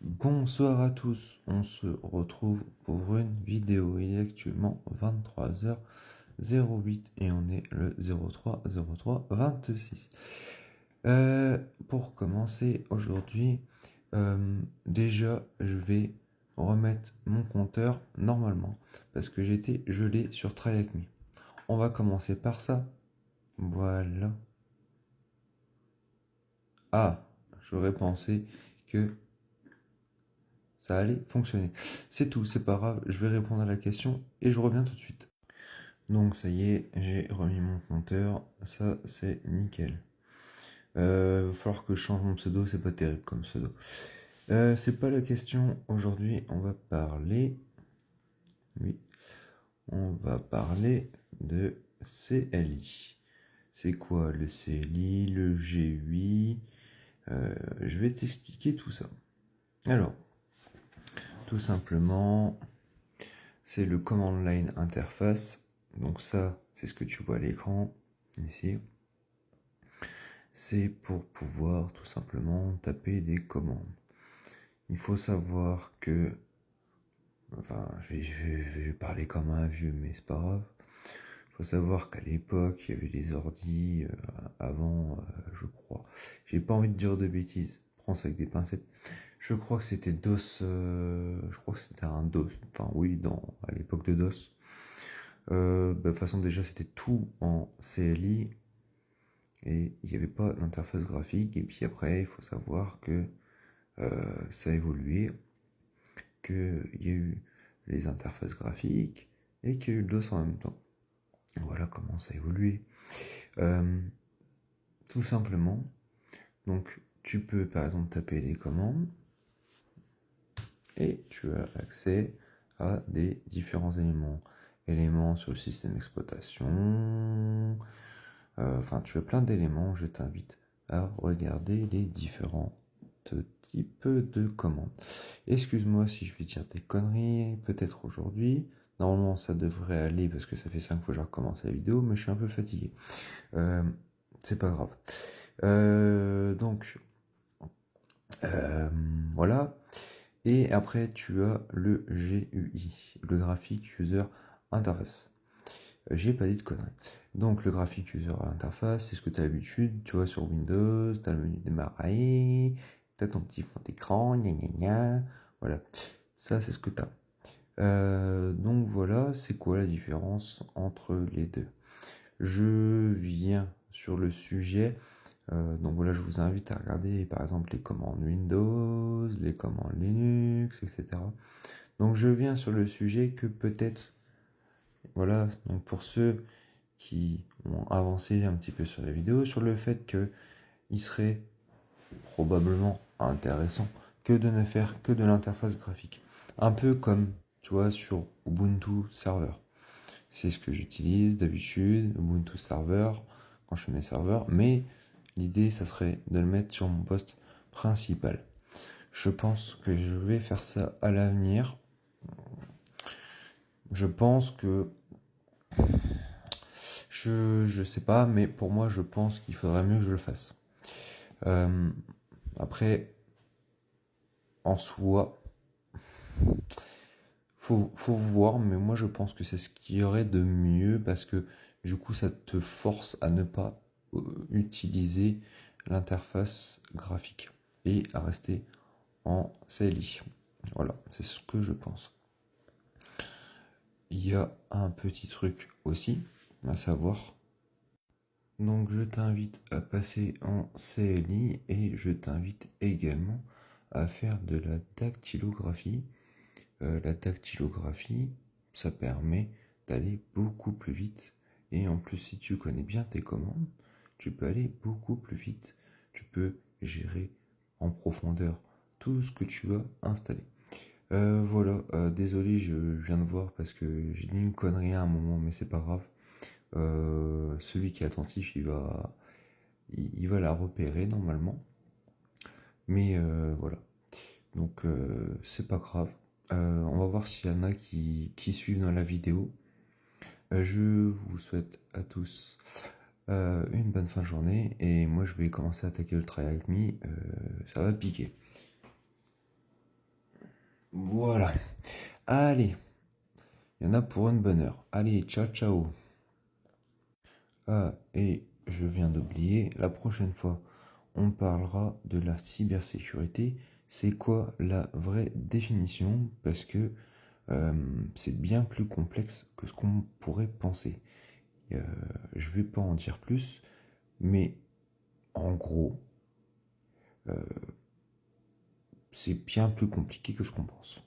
Bonsoir à tous, on se retrouve pour une vidéo. Il est actuellement 23h08 et on est le 03-03-26. Pour commencer aujourd'hui, déjà je vais remettre mon compteur normalement parce que j'étais gelé sur Try Like Me. On va commencer par ça. Voilà. Ah, j'aurais pensé que ça allait fonctionner. C'est tout, c'est pas grave, je vais répondre à la question et je reviens tout de suite. Donc ça y est, j'ai remis mon compteur, ça c'est nickel. Va falloir que je change mon pseudo, c'est pas terrible comme pseudo. C'est pas la question, aujourd'hui on va parler... Oui, on va parler de CLI. C'est quoi le CLI, le GUI? Je vais t'expliquer tout ça. Alors, tout simplement, c'est le command line interface. Donc ça, c'est ce que tu vois à l'écran, ici. C'est pour pouvoir tout simplement taper des commandes. Il faut savoir que... Enfin, je vais parler comme un vieux, mais c'est pas grave. Il faut savoir qu'à l'époque, il y avait des ordis avant, je crois. J'ai pas envie de dire de bêtises, prends ça avec des pincettes. Je crois que c'était DOS, je crois que c'était un DOS. Enfin oui, à l'époque de DOS. De toute façon, déjà, c'était tout en CLI et il n'y avait pas d'interface graphique. Et puis après, il faut savoir que ça a évolué, qu'il y a eu les interfaces graphiques et qu'il y a eu le DOS en même temps. Voilà comment ça a évolué. Tout simplement, donc tu peux par exemple taper des commandes et tu as accès à des différents éléments sur le système d'exploitation. Enfin, tu as plein d'éléments. Je t'invite à regarder les différents types de commandes. Excuse-moi si je vais dire des conneries, peut-être aujourd'hui. Normalement, ça devrait aller parce que ça fait 5 fois que j'ai recommencé la vidéo, mais je suis un peu fatigué. C'est pas grave. Donc, voilà. Et après, tu as le GUI, le Graphic User Interface. J'ai pas dit de conneries. Donc, le Graphic User Interface, c'est ce que tu as l'habitude. Tu vois, sur Windows, tu as le menu démarrer, tu as ton petit fond d'écran, gna gna gna. Voilà. Ça, c'est ce que tu as. Donc, voilà, c'est quoi la différence entre les deux? Je viens sur le sujet. Donc voilà, je vous invite à regarder par exemple les commandes Windows, les commandes Linux, etc. Donc je viens sur le sujet que peut-être, voilà, donc pour ceux qui ont avancé un petit peu sur la vidéo, sur le fait qu'il serait probablement intéressant que de ne faire que de l'interface graphique. Un peu comme, tu vois, sur Ubuntu Server. C'est ce que j'utilise d'habitude, Ubuntu Server, quand je fais mes serveurs, mais l'idée, ça serait de le mettre sur mon poste principal. Je pense que je vais faire ça à l'avenir. Je pense que... Je sais pas, mais pour moi, je pense qu'il faudrait mieux que je le fasse. Après, en soi, faut voir, mais moi, je pense que c'est ce qu'il y aurait de mieux parce que du coup, ça te force à ne pas utiliser l'interface graphique et à rester en CLI. Voilà, c'est ce que je pense. Il y a un petit truc aussi à savoir. Donc je t'invite à passer en CLI et je t'invite également à faire de la dactylographie. La dactylographie, ça permet d'aller beaucoup plus vite. Et en plus, si tu connais bien tes commandes, tu peux aller beaucoup plus vite. Tu peux gérer en profondeur tout ce que tu as installé. Voilà, désolé, je viens de voir parce que j'ai dit une connerie à un moment, mais c'est pas grave. Celui qui est attentif, il va la repérer normalement. Mais voilà, donc c'est pas grave. On va voir s'il y en a qui suivent dans la vidéo. Je vous souhaite à tous une bonne fin de journée et moi je vais commencer à attaquer le Try Like Me. Ça va piquer. Voilà. Allez, il y en a pour une bonne heure. Allez, ciao, ciao. Ah, et je viens d'oublier, la prochaine fois, on parlera de la cybersécurité. C'est quoi la vraie définition? Parce que c'est bien plus complexe que ce qu'on pourrait penser. Euh, je vais pas en dire plus, mais en gros, c'est bien plus compliqué que ce qu'on pense.